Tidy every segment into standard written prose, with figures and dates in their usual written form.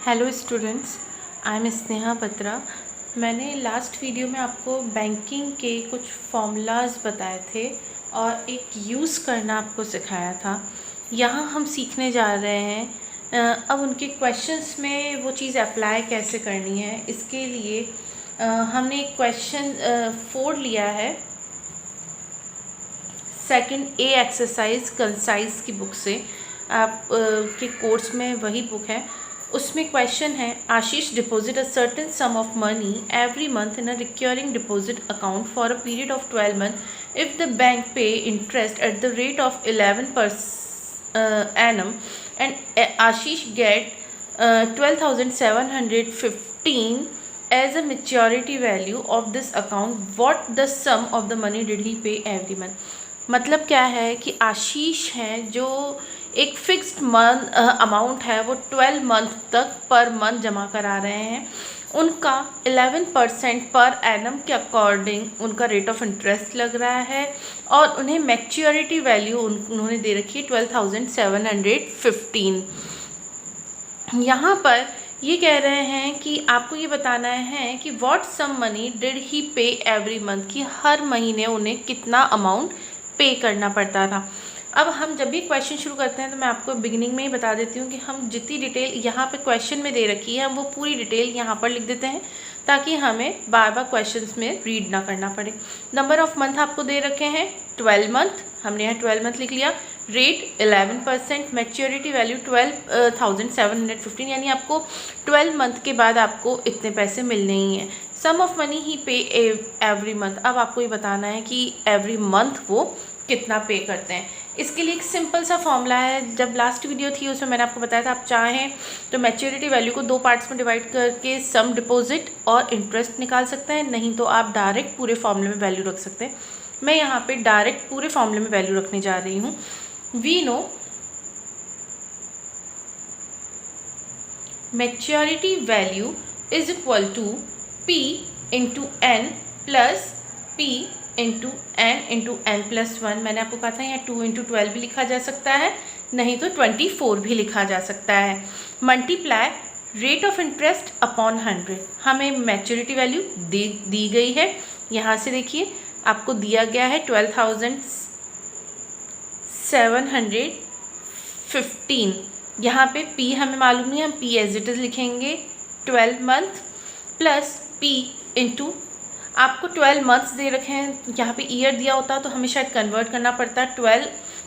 Hello students, I am Sneha Batra. मैंने last video में आपको बैंकिंग के कुछ फॉर्मूलाज बताए थे और एक यूज़ करना आपको सिखाया था। यहाँ हम सीखने जा रहे हैं अब उनके क्वेश्चंस में वो चीज़ अप्लाई कैसे करनी है। इसके लिए हमने एक क्वेश्चन 4 लिया है सेकंड ए एक्सरसाइज कंसाइज की बुक से। आप के कोर्स में वही बुक है। उसमें क्वेश्चन है, Ashish deposit a certain sum of money every month in a recurring deposit account for a period of 12 month if the bank pay interest at the rate of 11% annum and Ashish get 12,715 as a maturity value of this account. What the sum of the money did he pay every month? मतलब क्या है कि आशीष हैं जो एक fixed month amount है वो 12 month तक पर मंथ जमा करा रहे हैं। उनका 11% पर एनम के अकॉर्डिंग उनका रेट ऑफ इंटरेस्ट लग रहा है और उन्हें मैच्योरिटी वैल्यू उन्होंने दे रखी है 12,715। यहाँ पर ये कह रहे हैं कि आपको ये बताना है कि what sum money did he pay every month, कि हर महीने उन्हें कितना अमाउंट पे करना पड़ता था। अब हम जब भी क्वेश्चन शुरू करते हैं तो मैं आपको बिगिनिंग में ही बता देती हूँ कि हम जितनी डिटेल यहाँ पे क्वेश्चन में दे रखी है हम वो पूरी डिटेल यहाँ पर लिख देते हैं ताकि हमें बार बार क्वेश्चंस में रीड ना करना पड़े। नंबर ऑफ मंथ आपको दे रखे हैं 12 मंथ, हमने यहाँ 12 मंथ लिख लिया। रेट 11%, मैच्योरिटी वैल्यू 12,715, यानी आपको 12 मंथ के बाद आपको इतने पैसे मिलने ही हैं। सम of money he pay every month, अब आपको ये बताना है कि एवरी मंथ वो कितना पे करते हैं। इसके लिए एक सिंपल सा फॉर्मूला है, जब लास्ट वीडियो थी उसमें मैंने आपको बताया था, आप चाहें तो मैच्योरिटी वैल्यू को 2 पार्ट्स में डिवाइड करके सम डिपॉजिट और इंटरेस्ट निकाल सकते हैं, नहीं तो आप डायरेक्ट पूरे फॉर्मूले में वैल्यू रख सकते हैं। मैं यहाँ पे डायरेक्ट पूरे फॉर्मूले में वैल्यू रखने जा रही हूँ। We know maturity value is equal to P into n plus P into n plus 1। मैंने आपको कहा था यहाँ 2 इंटू 12 भी लिखा जा सकता है, नहीं तो 24 भी लिखा जा सकता है। Multiply rate of interest upon 100। हमें मैच्योरिटी वैल्यू दी गई है, यहाँ से देखिए आपको दिया गया है 12,715। यहाँ पे P हमें मालूम नहीं, हम P एज इट इज़ लिखेंगे 12 मंथ प्लस P इंटू, आपको 12 मंथ्स दे रखे हैं, यहाँ पे ईयर दिया होता तो हमें शायद कन्वर्ट करना पड़ता। 12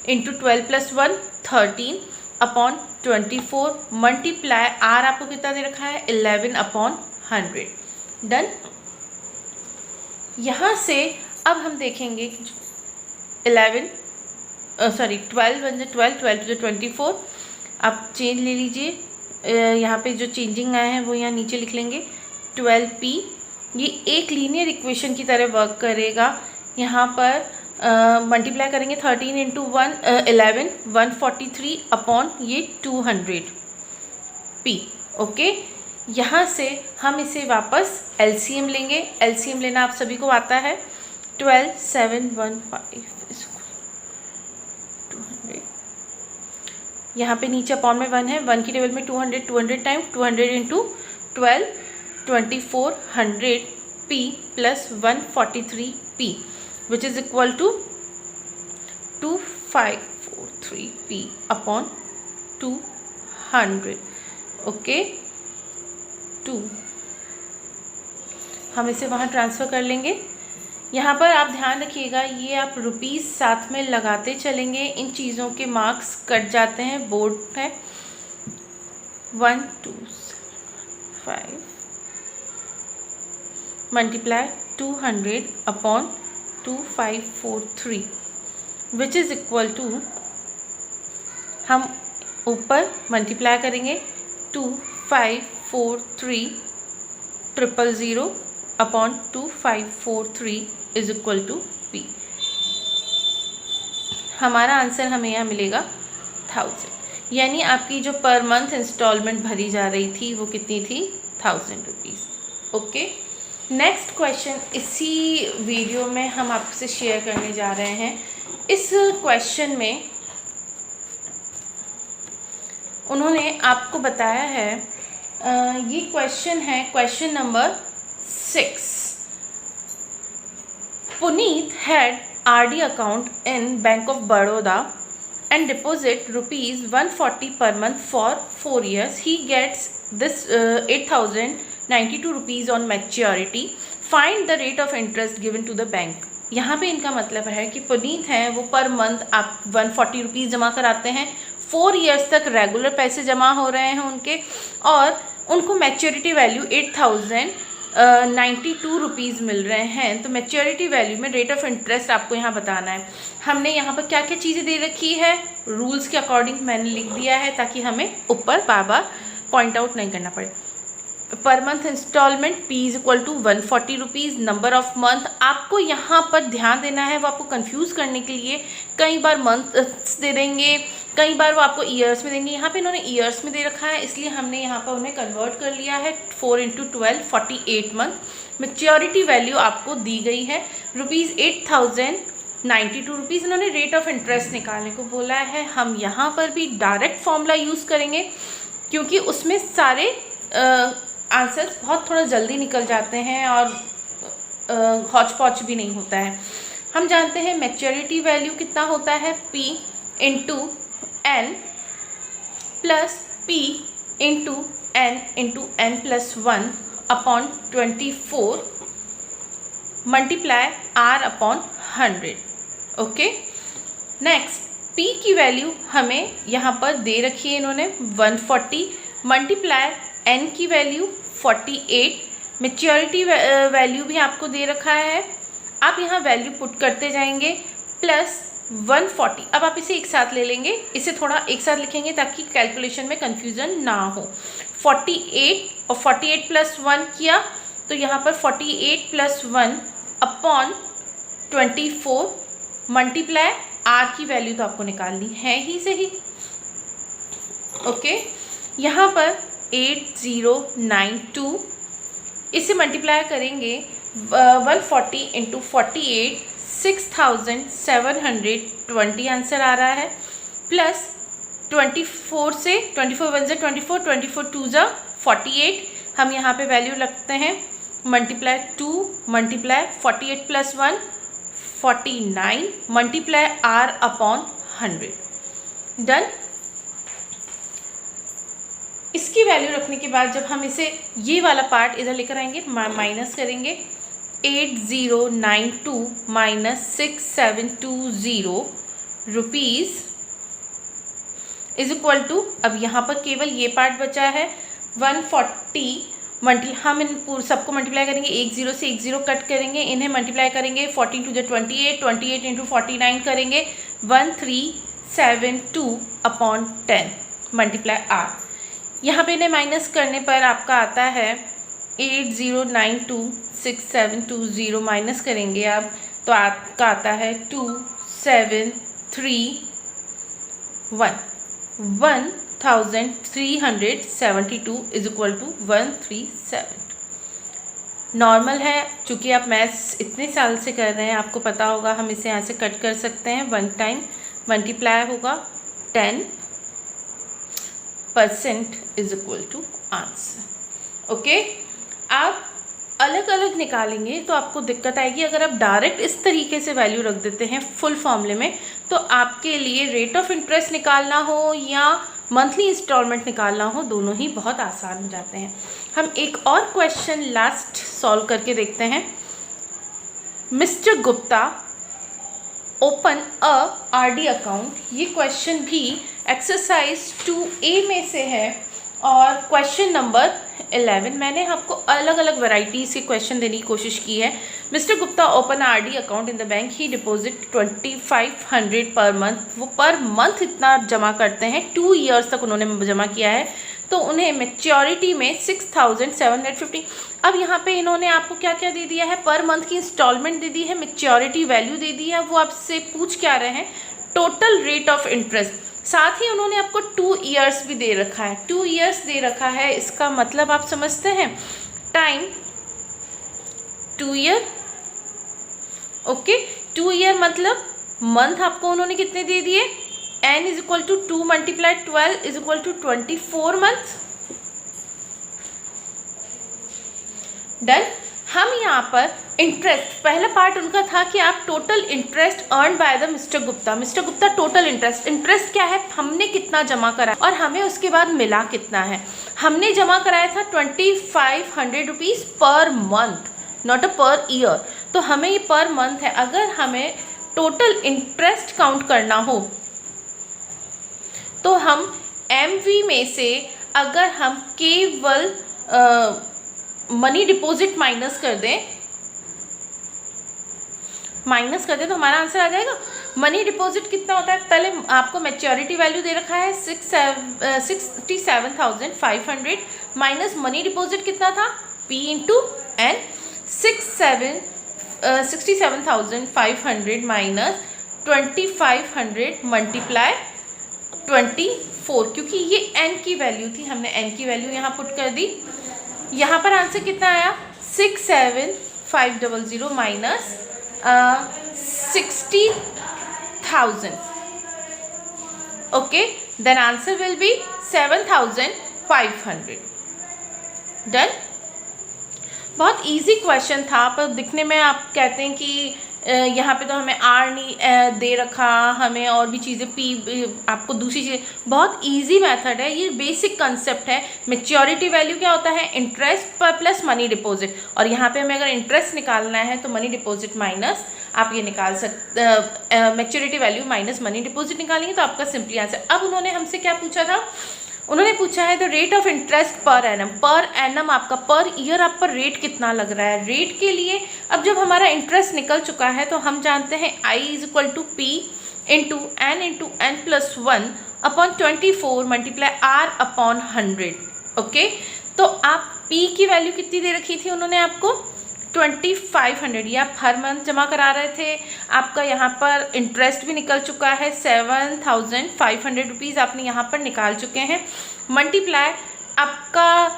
into 12 plus 1 13 upon 24 multiply R आपको कितना दे रखा है 11 अपॉन 100। डन। यहाँ से अब हम देखेंगे कि 12 बन जाए 12 to 24। आप चेंज ले लीजिए, यहाँ पे जो चेंजिंग आए हैं वो यहाँ नीचे लिख लेंगे। 12P ये एक लीनियर इक्वेशन की तरह वर्क करेगा। यहाँ पर मल्टीप्लाई करेंगे 13 इंटू 11 143 अपॉन ये 200P। ओके, यहाँ से हम इसे वापस LCM लेंगे। LCM लेना आप सभी को आता है। 12,715 200, यहाँ पे नीचे अपॉन में 1 है, 1 की टेबल में 200 time 200 into 12 2400P plus 143P which is equal to 2543P upon 200। Okay, 2 हम इसे वहाँ ट्रांसफ़र कर लेंगे। यहाँ पर आप ध्यान रखिएगा, ये आप रुपीज़ साथ में लगाते चलेंगे, इन चीज़ों के मार्क्स कट जाते हैं, बोर्ड है। 1275 multiply 200 upon 2543 which is equal to, हम ऊपर मल्टीप्लाई करेंगे 2543 upon 2543 is equal to P। हमारा आंसर हमें यहाँ मिलेगा 1000, यानी आपकी जो पर मंथ इंस्टॉलमेंट भरी जा रही थी वो कितनी थी 1000 रुपीज़। ओके, नेक्स्ट क्वेश्चन इसी वीडियो में हम आपसे शेयर करने जा रहे हैं। इस क्वेश्चन में उन्होंने आपको बताया है ये क्वेश्चन है question number 6. Puneet had RD account in Bank of Baroda and deposit rupees 140 per month for 4 years. He gets this 8,092 rupees on maturity. Find the rate of interest given to the bank. यहाँ पे इनका मतलब है कि पुनीत हैं, वो per month आप 140 rupees जमा कराते हैं, 4 ईयर्स तक रेगुलर पैसे जमा हो रहे हैं उनके, और उनको मैच्योरिटी वैल्यू 8,092 रुपीज़ मिल रहे हैं. तो मैच्योरिटी वैल्यू में रेट ऑफ इंटरेस्ट आपको यहाँ बताना है. हमने यहाँ पर क्या क्या चीज़ें दे रखी है, रूल्स के अकॉर्डिंग मैंने लिख दिया है ताकि हमें ऊपर बार बार पॉइंट आउट नहीं करना पड़े. Per month installment P is equal to 140 rupees. Number of month आपको यहाँ पर ध्यान देना है, वो आपको कंफ्यूज करने के लिए कई बार मंथ्स दे देंगे, कई बार वो आपको ईयर्स में देंगे. यहाँ पे इन्होंने ईयर्स में दे रखा है, इसलिए हमने यहाँ पर उन्हें कन्वर्ट कर लिया है. 4 × 12 48 मंथ. मैच्योरिटी वैल्यू आपको दी गई है रुपीज़ 8,092 रुपीज़. इन्होंने रेट ऑफ इंटरेस्ट निकालने को बोला है. हम यहाँ पर भी डायरेक्ट फॉर्मूला यूज़ करेंगे क्योंकि उसमें सारे आंसर्स बहुत थोड़ा जल्दी निकल जाते हैं और हौच पौच भी नहीं होता है. हम जानते हैं मैच्योरिटी वैल्यू कितना होता है, P × N plus P × N × N+1 upon 24 multiply R upon 100. Okay, next P की वैल्यू हमें यहाँ पर दे रखी है इन्होंने 140 मल्टीप्लाई N की वैल्यू 48. मैच्योरिटी वैल्यू भी आपको दे रखा है, आप यहाँ वैल्यू पुट करते जाएंगे प्लस 140. अब आप इसे एक साथ ले लेंगे, इसे थोड़ा एक साथ लिखेंगे ताकि कैलकुलेशन में कन्फ्यूज़न ना हो. 48 और 48 + 1 किया तो यहाँ पर 48 + 1 अपॉन 24 मल्टीप्लाई R की वैल्यू तो आपको निकालनी है ही सही. ओके, यहाँ पर 8092 इसे मल्टीप्लाई करेंगे 140 × 48 6720 आंसर आ रहा है, प्लस 24 से 24 × 1 = 24 24 2 = 48. हम यहाँ पे वैल्यू रखते हैं multiply 2 multiply 48 + 1 49 multiply R upon 100. Done. इसकी वैल्यू रखने के बाद जब हम इसे ये वाला पार्ट इधर लेकर आएंगे, माइनस करेंगे 8092 - 6720 रुपीज़ इज इक्वल टू, अब यहाँ पर केवल ये पार्ट बचा है 140 हम इन सबको मल्टीप्लाई करेंगे, 1 0 से 1 0 कट करेंगे, इन्हें मल्टीप्लाई करेंगे 14 × 28 28 × 49 करेंगे 1372 अपॉन 10 मल्टीप्लाई R. यहाँ पे इन्हें माइनस करने पर आपका आता है 8092 6720 माइनस करेंगे आप तो आपका आता है 2731 1372 इज इक्वल टू 137. नॉर्मल है, चूँकि आप मैथ्स इतने साल से कर रहे हैं आपको पता होगा, हम इसे यहाँ से कट कर सकते हैं. 1 टाइम मल्टीप्लाई होगा 10% is equal to answer. Okay, आप अलग अलग निकालेंगे तो आपको दिक्कत आएगी. अगर आप डायरेक्ट इस तरीके से वैल्यू रख देते हैं फुल फॉर्मूले में तो आपके लिए रेट ऑफ इंटरेस्ट निकालना हो या मंथली इंस्टॉलमेंट निकालना हो, दोनों ही बहुत आसान हो जाते हैं. हम एक और क्वेश्चन लास्ट सॉल्व करके देखते हैं. Mister Gupta open a RD account. ये क्वेश्चन भी एक्सरसाइज 2A में से है और क्वेश्चन नंबर 11. मैंने आपको अलग अलग वैरायटीज़ के क्वेश्चन देने की कोशिश की है. Mister Gupta open RD account in the bank. He deposit 2500 per month. वो पर मंथ इतना जमा करते हैं, 2 ईयर्स तक उन्होंने जमा किया है, तो उन्हें मैच्योरिटी में 6750. अब यहाँ पे इन्होंने आपको क्या क्या दे दिया है, पर मंथ की इंस्टॉलमेंट दे दी है, मैच्योरिटी वैल्यू दे दी है. वो आपसे पूछ क्या रहे हैं, टोटल रेट ऑफ इंटरेस्ट. साथ ही उन्होंने आपको 2 ईयर्स भी दे रखा है. 2 ईयर्स दे रखा है, इसका मतलब आप समझते हैं, टाइम 2 ईयर. ओके, 2 ईयर मतलब मंथ आपको उन्होंने कितने दे दिए, n is equal to 2 × 12 is equal to 24 month. Done. हम यहाँ पर इंटरेस्ट, पहला पार्ट उनका था कि आप total interest earn by the mister Gupta total interest क्या है, हमने कितना जमा करा और हमें उसके बाद मिला कितना है। हमने जमा कराया था 2500 rupees per month, not a per year, तो हमें ये पर मंथ है। अगर हमें टोटल इंटरेस्ट काउंट करना हो तो हम MV में से अगर हम केवल मनी डिपॉजिट माइनस कर दें तो हमारा आंसर आ जाएगा। मनी डिपॉजिट कितना होता है, पहले आपको मैच्योरिटी वैल्यू दे रखा है 67,500 माइनस मनी डिपॉजिट कितना था P into N, 67,500 minus 2500 multiply 24, क्योंकि ये N की वैल्यू थी, हमने N की वैल्यू यहाँ पुट कर दी। यहाँ पर आंसर कितना आया 67,500 minus 60,000, okay, then answer will be 7,500। Done. बहुत इजी क्वेश्चन था, पर दिखने में आप कहते हैं कि यहाँ पे तो हमें R नहीं दे रखा, हमें और भी चीज़ें P, आपको दूसरी चीज़ें, बहुत इजी मेथड है, ये बेसिक कंसेप्ट है। मैच्योरिटी वैल्यू क्या होता है, इंटरेस्ट पर प्लस मनी डिपॉजिट, और यहाँ पे हमें अगर इंटरेस्ट निकालना है तो मनी डिपॉजिट माइनस, आप ये निकाल सकते, maturity value minus money deposit निकालेंगे तो आपका सिंपली आंसर। अब उन्होंने हमसे क्या पूछा था, उन्होंने पूछा है the rate of interest per annum आपका पर ईयर आप पर रेट कितना लग रहा है। रेट के लिए अब जब हमारा इंटरेस्ट निकल चुका है तो हम जानते हैं I = P into n plus 1 upon 24 multiply R upon 100, okay. तो आप P की वैल्यू कितनी दे रखी थी उन्होंने आपको 2500, ये आप हर मंथ जमा करा रहे थे। आपका यहाँ पर इंटरेस्ट भी निकल चुका है 7,500 रुपीज़ आपने यहाँ पर निकाल चुके हैं, मल्टीप्लाई आपका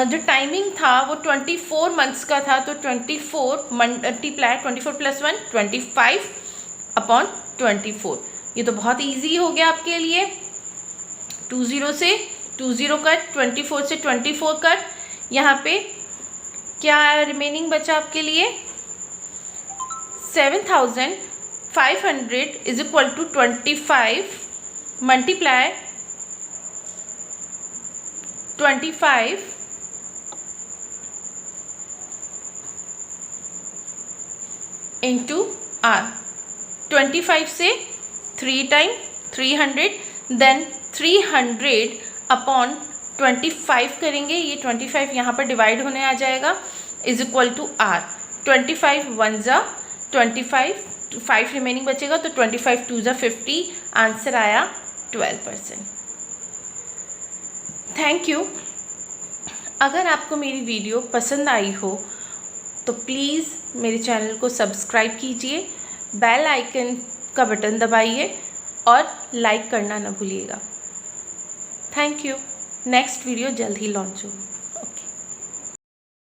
जो टाइमिंग था वो 24 मंथ्स का था, तो 24 मल्टीप्लाई 24 प्लस 1 25 अपॉन 24। ये तो बहुत इजी हो गया आपके लिए। 20 से 20 कट, 24 से 24 कट, यहाँ पे क्या रिमेनिंग बचा आपके लिए 7,500 is equal to 25 multiply 25 into R। 25 से 3 टाइम 300, देन 300 अपॉन 25 करेंगे, ये 25 यहाँ पर डिवाइड होने आ जाएगा, इज इक्वल टू R। 25 1 ज़ा 25, 5 रिमेनिंग बचेगा तो 25 2 ज़ा 50, आंसर आया 12%। Thank you. अगर आपको मेरी वीडियो पसंद आई हो तो प्लीज़ मेरे चैनल को सब्सक्राइब कीजिए, बेल आइकन का बटन दबाइए और लाइक करना ना भूलिएगा। Thank you. नेक्स्ट वीडियो जल्द ही लॉन्च होगी।